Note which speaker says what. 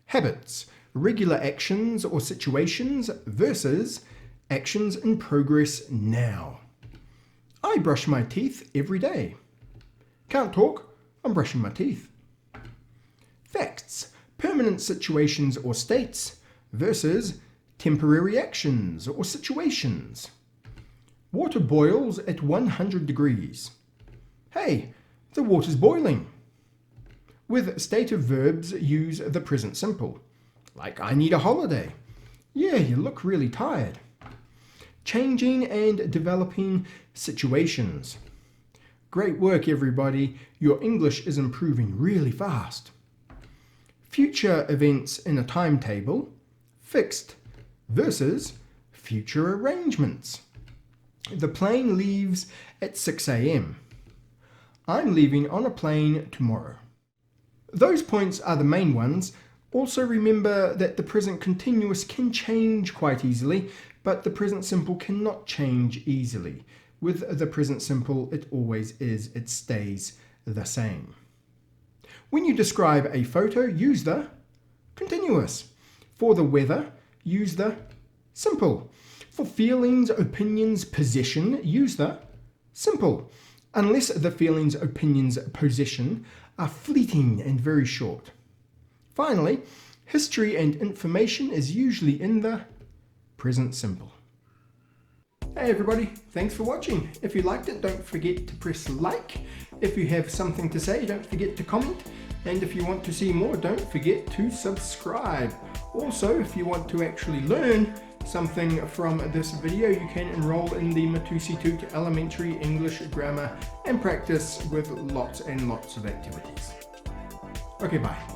Speaker 1: Habits, regular actions or situations versus actions in progress now. I brush my teeth every day. Can't talk, I'm brushing my teeth. Facts, permanent situations or states versus temporary actions or situations. Water boils at 100 degrees. Hey, the water's boiling. With stative verbs, use the present simple. Like, I need a holiday. Yeah, you look really tired. Changing and developing situations. Great work, everybody. Your English is improving really fast. Future events in a timetable, fixed, versus future arrangements. The plane leaves at 6 a.m. I'm leaving on a plane tomorrow. Those points are the main ones. Also remember that the present continuous can change quite easily, but the present simple cannot change easily. With the present simple, it always is, it stays the same. When you describe a photo, use the continuous. For the weather, use the simple. For feelings, opinions, possession, use the simple. Unless the feelings, opinions, possession are fleeting and very short. Finally, history and information is usually in the present simple. Hey everybody, thanks for watching. If you liked it, don't forget to press like. If you have something to say, don't forget to comment. And if you want to see more, don't forget to subscribe. Also, if you want to actually learn something from this video, you can enroll in the Matusitut Elementary English Grammar and Practice with lots and lots of activities. Okay, bye.